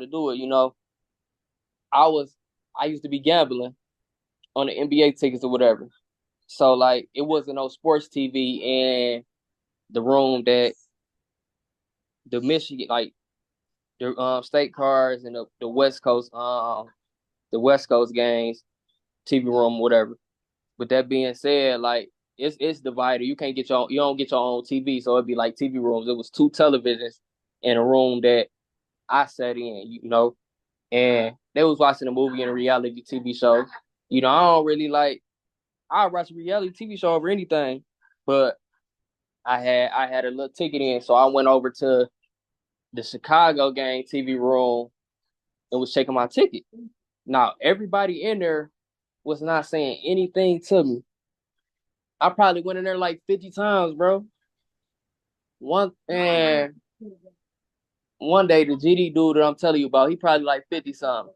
to do it. I was I used to be gambling on the NBA tickets or whatever. So like it wasn't no sports TV in the room that the Michigan like the state cards and the West Coast games, TV room, whatever. With that being said, like it's divided. You don't get your own TV, so it'd be like TV rooms. It was two televisions in a room that I sat in, and they was watching a movie and a reality TV show. I don't really like I watch a reality TV show over anything, but I had a little ticket in, so I went over to the Chicago game TV room and was checking my ticket. Now everybody in there was not saying anything to me. I probably went in there like 50 times, bro. And one day the GD dude that I'm telling you about, he probably like 50 something.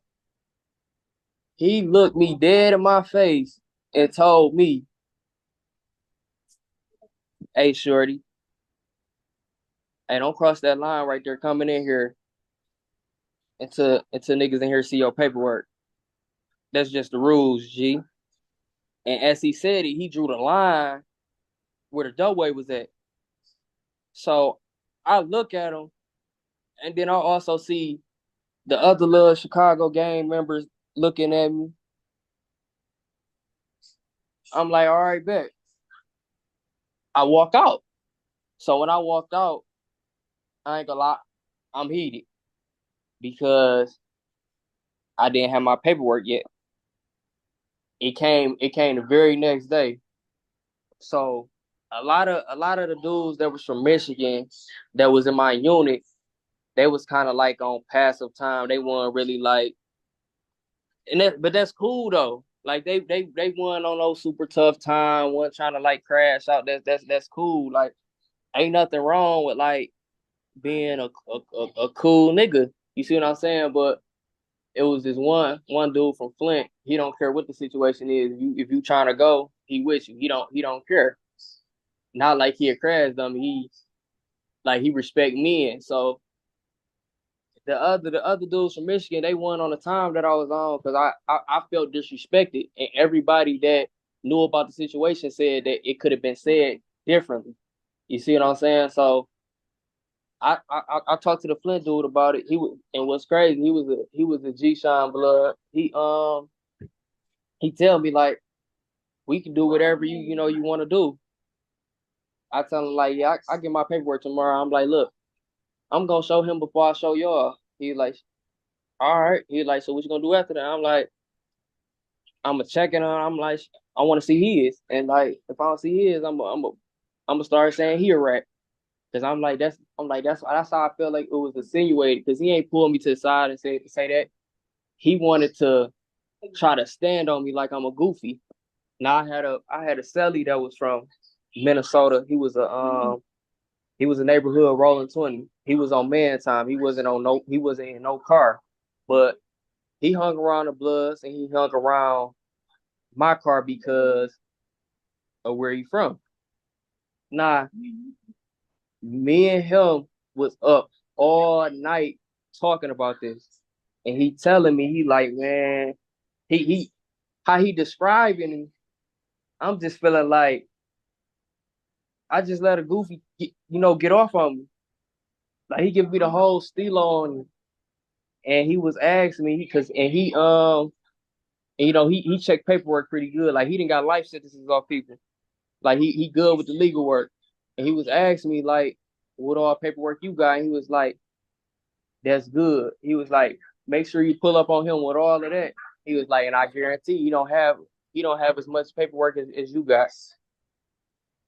He looked me dead in my face and told me, "Hey, shorty, hey, don't cross that line right there coming in here until niggas in here see your paperwork. That's just the rules, G." And as he said it, he drew the line where the doorway was at. So I look at him, and then I also see the other little Chicago gang members looking at me. I'm like, all right, bet. I walk out. So when I walked out, I ain't gonna lie, I'm heated because I didn't have my paperwork yet. It came the very next day. So a lot of the dudes that was from Michigan that was in my unit, they was kind of like on passive time. They weren't really like, but that's cool though. Like they won on those super tough time, one trying to like crash out. That's cool. Like ain't nothing wrong with like being a cool nigga. You see what I'm saying? But it was this one dude from Flint. He don't care what the situation is. If you trying to go, he with you. He don't care. Not like he a crash dummy. He respect men. So the other dudes from Michigan, they won on the time that I was on because I felt disrespected, and everybody that knew about the situation said that it could have been said differently. You see what I'm saying? So I talked to the Flint dude about it. And what's crazy, he was a G Shine blood. He tell me like we can do whatever you want to do. I tell him like yeah, I get my paperwork tomorrow. I'm like look, I'm gonna show him before I show y'all. He like all right. He like so what you gonna do after that? I'm like I'm gonna check it on. I'm like I want to see his and like if I don't see his, I'm gonna start saying he a rat. Cause that's how I feel like it was insinuated. Cause he ain't pulled me to the side and say that. He wanted to try to stand on me like I'm a goofy. Now I had a celly that was from Minnesota. He was a neighborhood rolling 20. He was on man time. He wasn't in no car. But he hung around the Bloods and he hung around my car because of where he from. Nah, me and him was up all night talking about this. And he telling me he like, man, he how he describing me, I'm just feeling like I just let a goofy get off on me. Like he give me the whole steal on and he was asking me because and he checked paperwork pretty good. Like he didn't got life sentences off people. Like he good with the legal work. And he was asking me like what all paperwork you got? And he was like, that's good. He was like, make sure you pull up on him with all of that. He was like, and I guarantee you don't have as much paperwork as you got.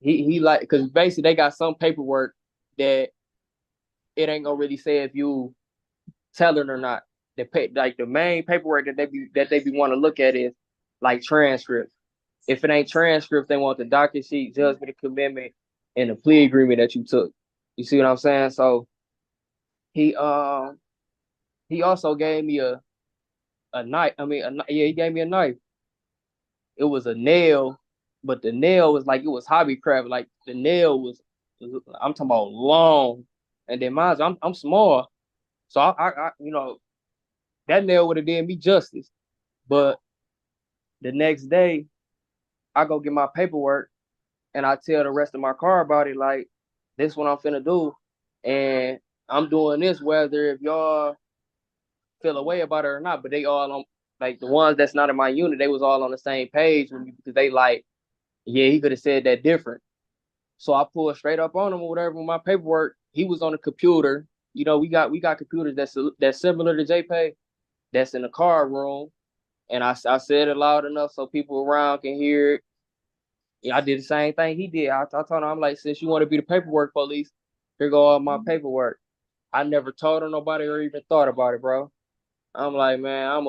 He like because basically they got some paperwork that it ain't gonna really say if you telling or not. Like the main paperwork that they be want to look at is like transcripts. If it ain't transcript, they want the docket sheet, judgment of commitment, and the plea agreement that you took. You see what I'm saying? So he he also gave me a knife. I mean, yeah, he gave me a knife. It was a nail, but the nail was like it was hobby craft. Like the nail was, I'm talking about long, and then mine, I'm small, so I that nail would have did me justice. But the next day, I go get my paperwork and I tell the rest of my car about it, like, this what I'm finna do. And I'm doing this whether if y'all feel a way about it or not, but they all on, like, the ones that's not in my unit, they was all on the same page with me because they like, yeah, he could have said that different. So I pulled straight up on him or whatever with my paperwork. He was on the computer. You know, we got computers that's similar to JPay, that's in the car room. And I said it loud enough so people around can hear it. Yeah, I did the same thing he did. I told him, I'm like, since you want to be the paperwork police, here go all my paperwork. I never told him nobody or even thought about it, bro. I'm like, man, I'm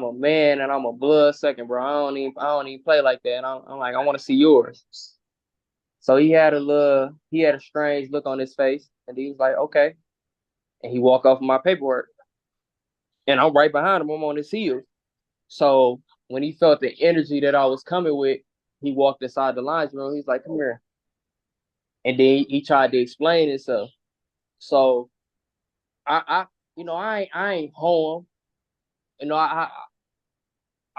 a man and I'm a blood second, bro. I don't even play like that. And I'm like, I want to see yours. So he had a strange look on his face, and he was like, okay. And he walked off of my paperwork, and I'm right behind him. I'm on his heels. So when he felt the energy that I was coming with, he walked inside the lines room. He's like, come here. And then he tried to explain himself. So I I ain't home. You know, I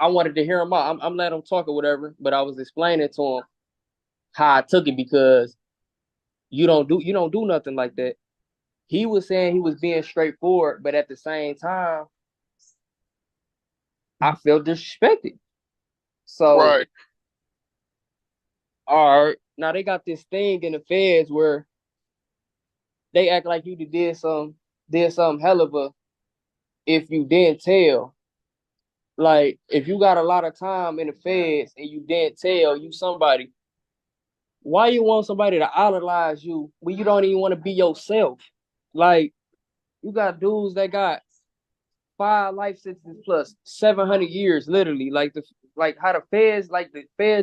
wanted to hear him out. I'm letting him talk or whatever, but I was explaining to him how I took it because you don't do nothing like that. He was saying he was being straightforward, but at the same time, I felt disrespected. So, Right. all right, now they got this thing in the feds where they act like you did some hell of a if you didn't tell. Like if you got a lot of time in the feds and you didn't tell you somebody, why you want somebody to idolize you when you don't even want to be yourself? Like you got dudes that got 5 life sentences plus 700 years, literally. Like how the feds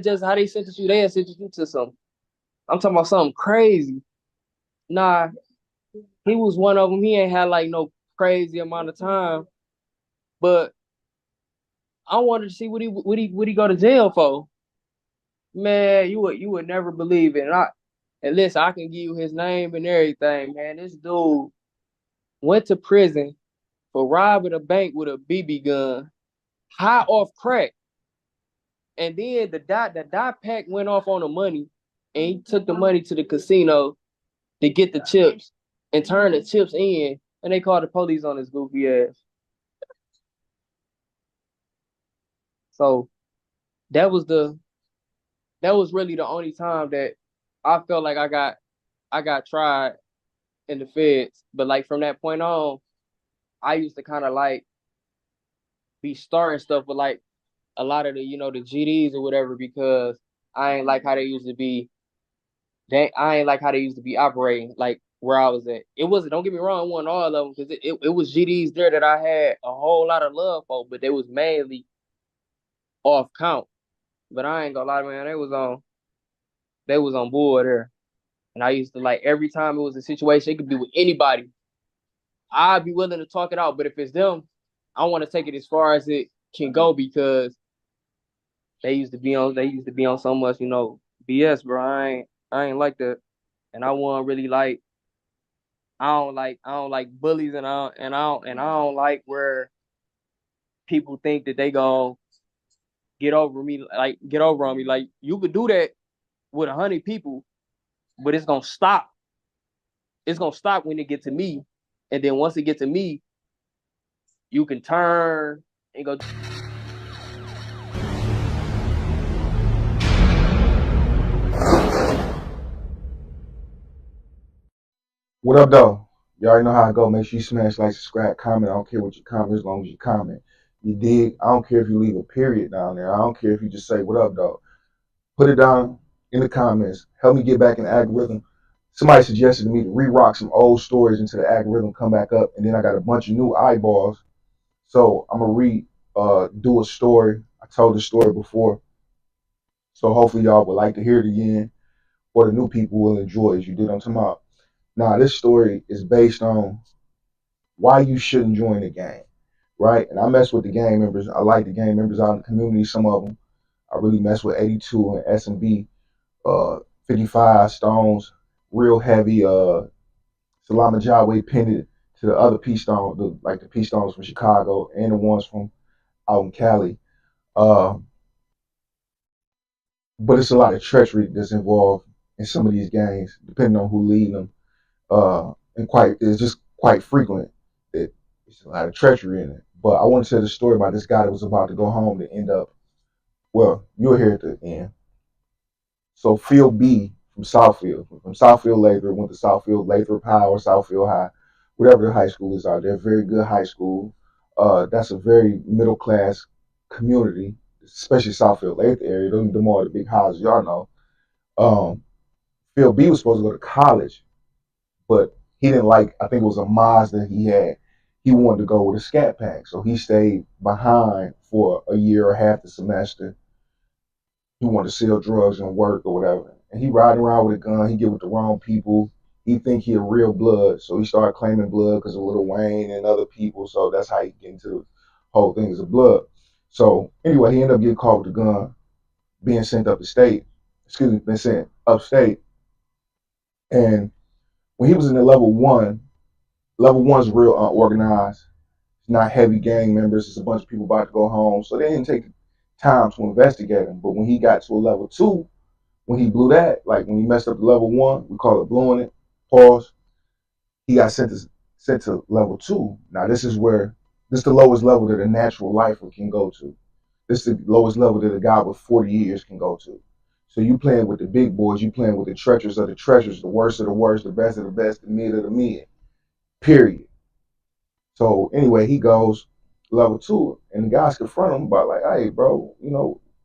just how they sentence you, they sentence you to some. I'm talking about something crazy. Nah, he was one of them. He ain't had like no crazy amount of time, but I wanted to see what he go to jail for. Man, you would never believe it. And listen, I can give you his name and everything, man. This dude went to prison for robbing a bank with a BB gun, high off crack. And then the dot pack went off on the money, and he took the money to the casino to get the chips and turn the chips in, and they called the police on his goofy ass. So that was the that was really the only time that I felt like I got tried in the feds. But like from that point on, I used to kind of like be starting stuff with like a lot of the GDs or whatever because I ain't like how they used to be. I ain't like how they used to be operating like where I was at. It wasn't. Don't get me wrong, it wasn't all of them because it was GDs there that I had a whole lot of love for, but they was mainly off count. But I ain't gonna lie, man, they was on board there. And I used to like every time it was a situation, it could be with anybody. I'd be willing to talk it out. But if it's them, I want to take it as far as it can go because they used to be on so much, BS, bro. I ain't like that. And I wasn't really like I don't like bullies and I don't like where people think that they gonna get over on me. Like you could do that with 100 people, but it's gonna stop when it get to me. And then once it get to me, you can turn and go. What up, though? You already know how I go. Make sure you smash like, subscribe, comment. I don't care what you comment as long as you comment. You dig? I don't care if you leave a period down there. I don't care if you just say, what up, though? Put it down in the comments. Help me get back in the algorithm. Somebody suggested to me to re-rock some old stories into the algorithm, come back up, and then I got a bunch of new eyeballs. So I'm going to do a story. I told this story before. So hopefully y'all would like to hear it again, or the new people will enjoy it. You did what I'm talking about? Now, this story is based on why you shouldn't join the game, right? And I mess with the gang members. I like the gang members out in the community. Some of them, I really mess with 82 and S&B, 55 Stones, real heavy, Salama Jaway pendant to the other P Stone, like the P Stones from Chicago and the ones from out in Cali. Uh, but it's a lot of treachery that's involved in some of these gangs, depending on who leading them. And quite it's just quite frequent that it's a lot of treachery in it. But I want to tell the story about this guy that was about to go home to end up. Well, you'll hear it at the end. So Phil B from Southfield Lathrop, went to Southfield Lathrop High or Southfield High, whatever the high school is out there. Very good high school. That's a very middle class community, especially Southfield Lathrop area. Them all the big houses, y'all know. Um, Phil B was supposed to go to college, but he didn't like. I think it was a Mazda he had. He wanted to go with a Scat Pack, so he stayed behind for a year or half the semester. He wanted to sell drugs and work or whatever. And he riding around with a gun. He get with the wrong people. He think he a real blood, so he started claiming blood because of Lil Wayne and other people. So that's how he get into the whole thing as a blood. So anyway, he ended up getting caught with the gun, being sent up the state. Excuse me, been sent upstate. And when he was in the level one's real unorganized. It's not heavy gang members. It's a bunch of people about to go home. So they didn't take the time to investigate him. But when he got to a level two, when he blew that, like when he messed up the level one, we call it blowing it, pause, he got sent to level two. Now this is the lowest level that a natural lifer can go to. This is the lowest level that a guy with 40 years can go to. So you playing with the big boys, you playing with the treacherous of the treacherous, the worst of the worst, the best of the best, the mid of the mid. Period. So anyway, he goes level two, and the guys confront him about like, hey, bro,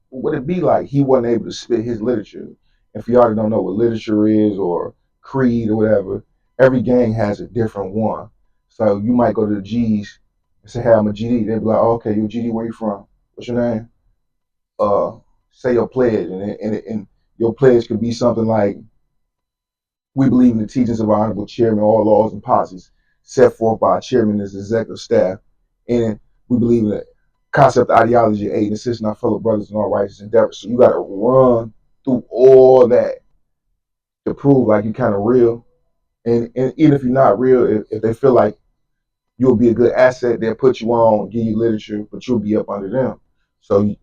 what it be like? He wasn't able to spit his literature. If y'all don't know what literature is or creed or whatever, every gang has a different one. So you might go to the G's and say, hey, I'm a GD. They'll be like, oh, okay, you a GD, where you from? What's your name? Uh, Say your pledge, and your pledge could be something like, we believe in the teachings of our honorable chairman, all laws and policies set forth by our chairman and his executive staff. And we believe in the concept of ideology, aid, and assist our fellow brothers in all righteous endeavors. So you got to run through all that to prove like you kind of real. And even if you're not real, if they feel like you'll be a good asset, they'll put you on, give you literature, but you'll be up under them. So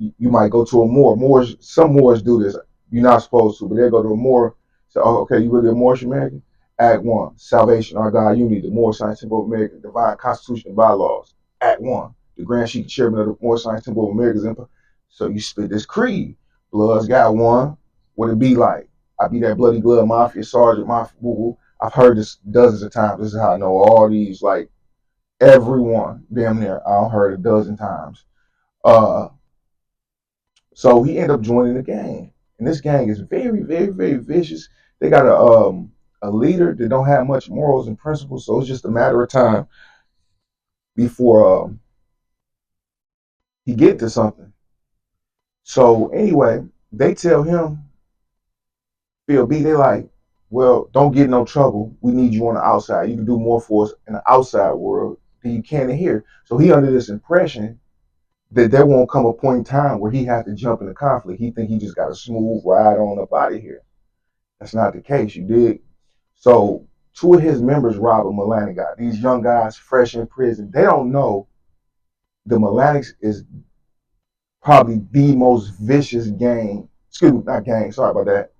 you might go to a Moor. Some Moors do this. You're not supposed to, but they'll go to a Moor. So, oh, okay, you really a Moorish American? Act one, salvation, our God, unity, the Moorish Science Temple of America, divine constitution and bylaws. Act one, the Grand Sheik Chairman of the Moorish Science Temple of America's Empire. So you spit this creed. Blood's got one. What it be like? I be that bloody glove mafia sergeant, mafia boo boo. I've heard this dozens of times. This is how I know all these, like everyone, damn near. I heard a dozen times. Uh, so he ended up joining the gang, and this gang is very, very, very vicious. They got a leader that don't have much morals and principles, so it's just a matter of time before he get to something. So anyway, they tell him, Phil B, they like, well, don't get in no trouble. We need you on the outside. You can do more for us in the outside world than you can in here. So he under this impression that there won't come a point in time where he has to jump into conflict. He think he just got a smooth ride on up out of here. That's not the case, you dig? So two of his members robbed a Milani guy. These young guys fresh in prison. They don't know the Milanics is probably the most vicious gang. Excuse me, not gang, sorry about that.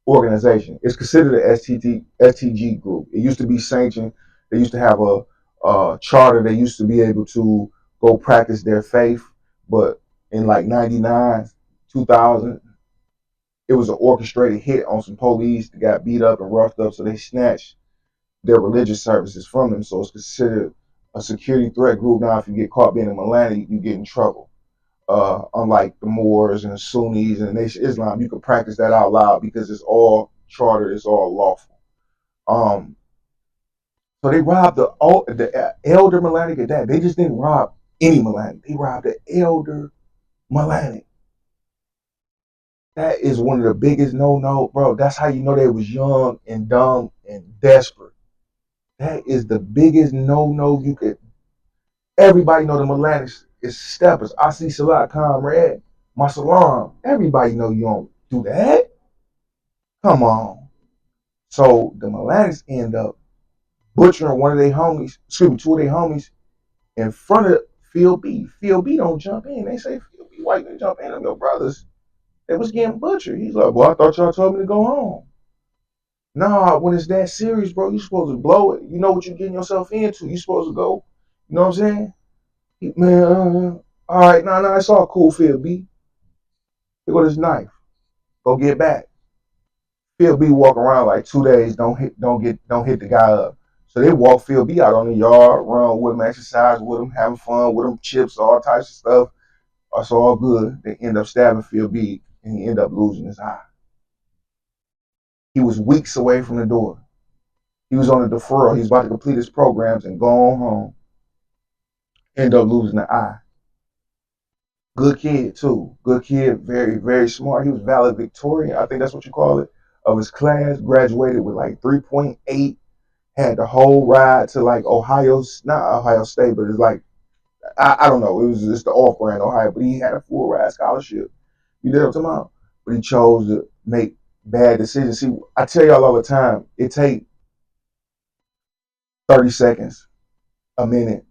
Organization. It's considered a STG group. It used to be sanctioned. They used to have a charter. They used to be able to go practice their faith. But in like 99, 2000, it was an orchestrated hit on some police that got beat up and roughed up. So they snatched their religious services from them. So it's considered a security threat group. Now, if you get caught being in Milani, you get in trouble. Unlike the Moors and the Sunnis and the Nation of Islam, you can practice that out loud because it's all chartered, it's all lawful. Um, so they robbed the elder Milani at that. They just didn't rob any Milani. They robbed the elder Milani. That is one of the biggest no, bro. That's how you know they was young and dumb and desperate. That is the biggest no you could. Everybody know the Milanis is steppers. I see Salat Comrade, my salam. Everybody know you don't do that. Come on. So the Milanis end up butchering one of their homies, excuse me, two of their homies in front of Phil B. Phil B don't jump in. They say, Phil B, why you didn't jump in? I'm your brothers. They was getting butchered. He's like, well, I thought y'all told me to go home. Nah, when it's that serious, bro, you supposed to blow it. You know what you're getting yourself into. You supposed to go. You know what I'm saying? Man, all right, nah, it's all cool, Phil B. Here go this knife. Go get back. Phil B walk around like 2 days, don't hit the guy up. So they walk Phil B out on the yard, run with him, exercise with him, having fun with him, chips, all types of stuff. It's all good. They end up stabbing Phil B and he end up losing his eye. He was weeks away from the door. He was on a deferral. He was about to complete his programs and go on home. End up losing the eye. Good kid too. Good kid, very, very smart. He was valedictorian, I think that's what you call it, of his class. Graduated with like 3.8. Had the whole ride to like Ohio, not Ohio State, but it's like I don't know. It was just the off-brand Ohio, but he had a full ride scholarship. You know what I'm talking about? But he chose to make bad decisions. See, I tell y'all all the time, it takes 30 seconds, a minute,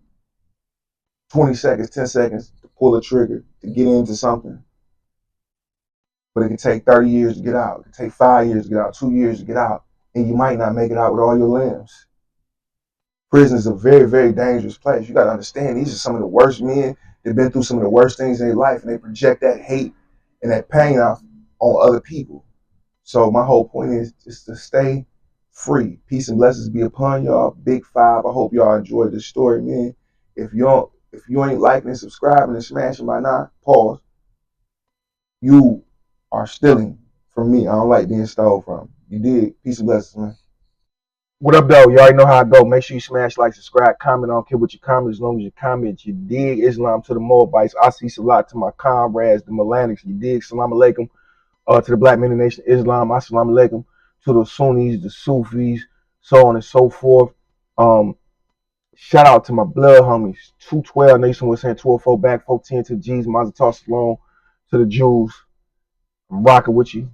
20 seconds, 10 seconds to pull a trigger, to get into something. But it can take 30 years to get out. It can take 5 years to get out, 2 years to get out. And you might not make it out with all your limbs. Prison is a very, very dangerous place. You got to understand, these are some of the worst men. They've been through some of the worst things in their life, and they project that hate and that pain off on other people. So my whole point is just to stay free. Peace and blessings be upon y'all. Big five. I hope y'all enjoyed this story, man. If you ain't liking and subscribing and smashing by now, pause. You are stealing from me. I don't like being stole from. You did. Peace and blessings, man. What up, though? You already know how I go. Make sure you smash, like, subscribe, comment. I don't care what you comment, as long as you comment. You dig. Islam to the Moabites. I see salat to my comrades, the Melanics. You dig. Salam alaikum to the Black men of the Nation Islam. Assalamu alaikum to the Sunnis, the Sufis, so on and so forth. Shout out to my blood homies. 212 Nation was saying 204 back, 410 to the G's, Mazatah Salon to the Jews. I'm rocking with you.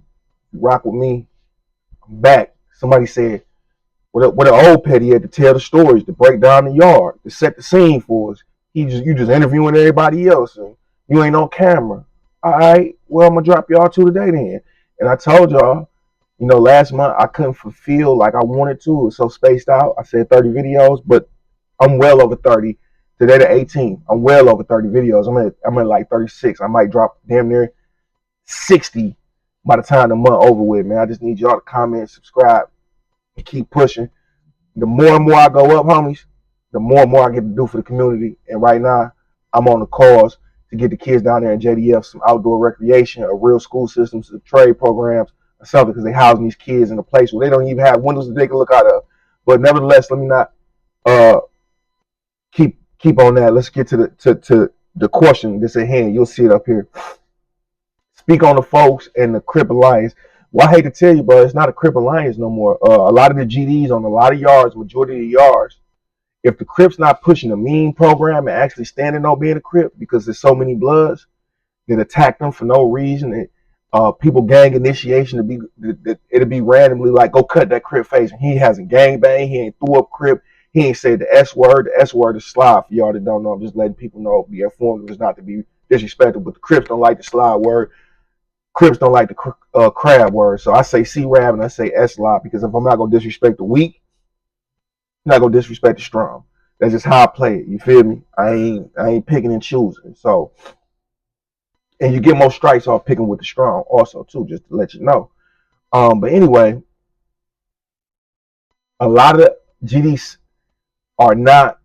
You rock with me. I'm back. Somebody said, what an old petty had to tell the stories, to break down the yard, to set the scene for us. You just interviewing everybody else, and you ain't on camera. All right, well, I'm gonna drop y'all two today then. And I told y'all, last month I couldn't fulfill like I wanted to. It was so spaced out. I said 30 videos, but I'm well over 30. Today the 18th. I'm well over 30 videos. I'm at like 36. I might drop damn near 60 by the time the month over with, man. I just need y'all to comment, subscribe, and keep pushing. The more and more I go up, homies, the more and more I get to do for the community. And right now, I'm on the cause to get the kids down there in JDF some outdoor recreation, a real school system, some trade programs, or something, because they housing these kids in a place where they don't even have windows that they can look out of. But nevertheless, let me not keep on that. Let's get to the question that's at hand. You'll see it up here. Speak on the folks and the Crip Alliance. Well, I hate to tell you, bro, it's not a Crip Alliance no more. A lot of the GDs on a lot of yards, majority of the yards, if the Crips not pushing a mean program and actually standing on being a Crip because there's so many bloods that attack them for no reason, people gang initiation it'll be randomly like, go cut that Crip face. And he hasn't gang bang, he ain't threw up Crip, he ain't said the S word. The S word is slide. For y'all that don't know, I'm just letting people know, be informed. It's not to be disrespectful, but the Crips don't like the slide word. Crips don't like the crab word. So I say C-Rab and I say S-Lob, because if I'm not going to disrespect the weak, I'm not going to disrespect the strong. That's just how I play it. You feel me? I ain't picking and choosing. So, and you get more strikes off picking with the strong also too, just to let you know. But anyway, a lot of GDs are not,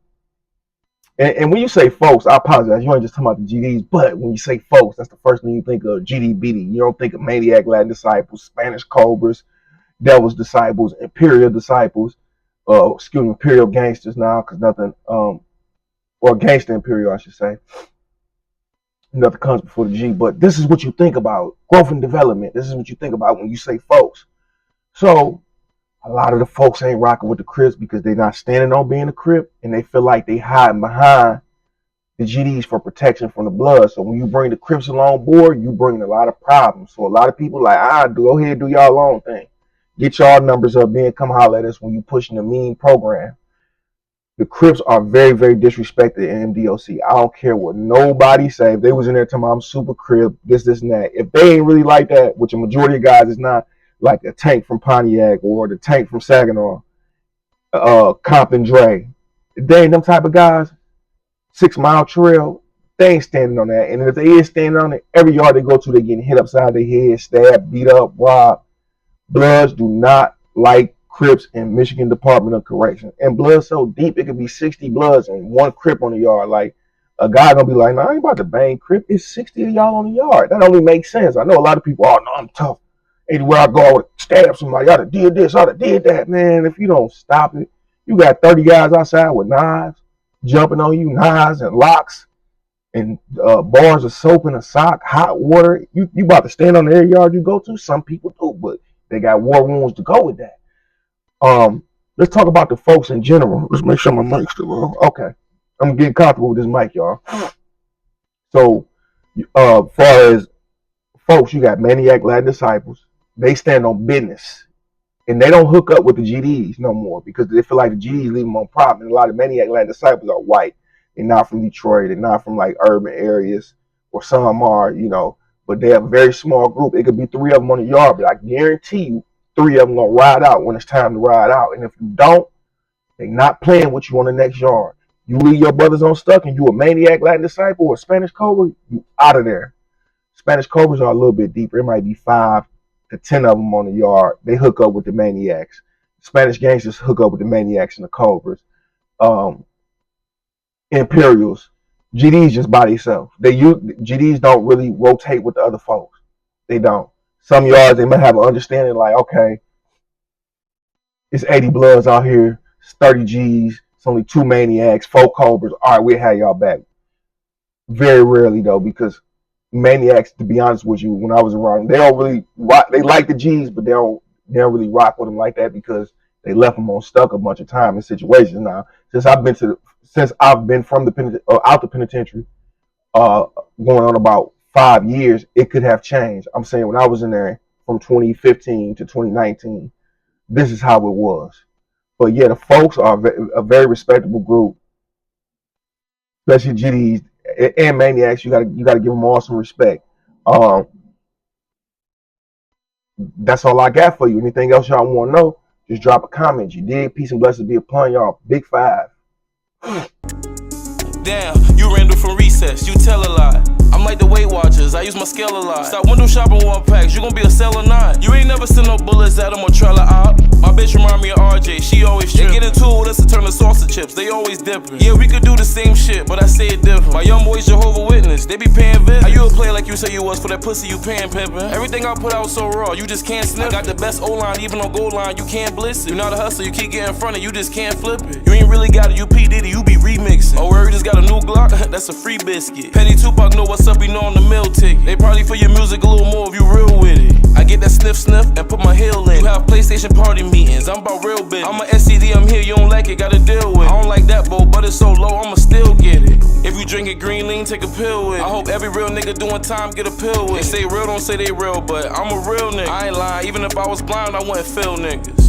and when you say folks, I apologize, you ain't just talking about the GDs, but when you say folks, that's the first thing you think of, GD You don't think of Maniac Latin Disciples, Spanish Cobras, Devil's Disciples, Imperial Disciples, Imperial Gangsters now, because nothing, or Gangster Imperial, I should say. Nothing comes before the G, but this is what you think about, growth and development. This is what you think about when you say folks. So, a lot of the folks ain't rocking with the Crips because they're not standing on being a Crip, and they feel like they hiding behind the GDs for protection from the blood. So when you bring the Crips along board, you bring a lot of problems. So a lot of people like, go ahead, do y'all own thing. Get y'all numbers up, then come holler at us when you pushing the mean program. The Crips are very, very disrespected in MDOC. I don't care what nobody say. If they was in there telling me I'm super Crip, this, and that. If they ain't really like that, which a majority of guys is not, like the Tank from Pontiac or the Tank from Saginaw, Compton Dre. If they ain't them type of guys, 6 Mile Trail, they ain't standing on that. And if they is standing on it, every yard they go to, they getting hit upside their head, stabbed, beat up, robbed. Bloods do not like Crips in Michigan Department of Correction. And blood's so deep, it could be 60 Bloods and one Crip on the yard. Like, a guy gonna be like, nah, I ain't about to bang Crip. It's 60 of y'all on the yard. That only makes sense. I know a lot of people, oh, no, I'm tough. Anywhere I go, I would stab somebody. I'd have did this, I'd have did that. Man, if you don't stop it, you got 30 guys outside with knives, jumping on you, knives and locks and bars of soap and a sock, hot water. You about to stand on the air yard you go to? Some people do, but they got war wounds to go with that. Let's talk about the folks in general. Let's make sure my mic's still on. Okay. I'm getting comfortable with this mic, y'all. So, far as folks, you got Maniac Latin Disciples. They stand on business. And they don't hook up with the GDs no more because they feel like the GDs leave them on problem. And a lot of Maniac Latin Disciples are white. They're not from Detroit. They're not from like urban areas. Or some are, but they have a very small group. It could be 3 of them on the yard, but I guarantee you 3 of them gonna ride out when it's time to ride out. And if you don't, they not playing with you on the next yard. You leave your brothers on stuck and you a Maniac Latin Disciple or a Spanish Cobra, you out of there. Spanish Cobras are a little bit deeper. It might be 5 to 10 of them on the yard. They hook up with the Maniacs. Spanish gangsters hook up with the Maniacs and the Cobras. Imperials, GDs just by themselves. GDs don't really rotate with the other folks. They don't. Some yards, they might have an understanding like, okay, it's 80 Bloods out here, it's 30 Gs, it's only 2 Maniacs, 4 Cobras. All right, we'll have y'all back. Very rarely, though, because Maniacs, to be honest with you, when I was around, they don't really rock. They like the Gs, but they don't really rock with them like that because they left them on stuck a bunch of time in situations. Now, since I've been from the out the penitentiary, going on about 5 years, it could have changed. I'm saying when I was in there from 2015 to 2019, this is how it was. But yeah, the folks are a very respectable group, especially GDs and Maniacs. You gotta give them all some respect. That's all I got for you. Anything else y'all want to know? Just drop a comment. You dig? Peace and blessings be upon y'all. Big 5. Damn, you Randall from recess, you tell a lie. I'm like the Weight Watchers, I use my scale a lot. Stop window shopping 1 packs, you gon' be a seller 9. You ain't never seen no bullets at him or trailer out. My bitch remind me of RJ, she always trippin'. They get into it with us to turn the salsa chips, they always dippin'. Yeah, we could do the same shit, but I say it different. My young boys Jehovah Witness, they be paying visits. How you a player like you say you was for that pussy you paying pimpin'? Everything I put out so raw, you just can't snip. I got the best O-line, even on goal line, you can't bliss it. You not a hustler, you keep getting in front of, you just can't flip it. You ain't really got it, you P. Diddy, you be remixing. Oh, where you just got a new Glock? That's a free biscuit. Petty Tupac know what's up, he know on the meal ticket. They probably for your music a little more if you real with it. I get that sniff and put my heel in. You have PlayStation party meetings, I'm about real business. I'm a SCD, I'm here, you don't like it, gotta deal with it. I don't like that bowl, but it's so low, I'ma still get it. If you drink it green lean, take a pill with it. I hope every real nigga doing time get a pill with it. They say real, don't say they real, but I'm a real nigga. I ain't lying, even if I was blind, I wouldn't feel niggas.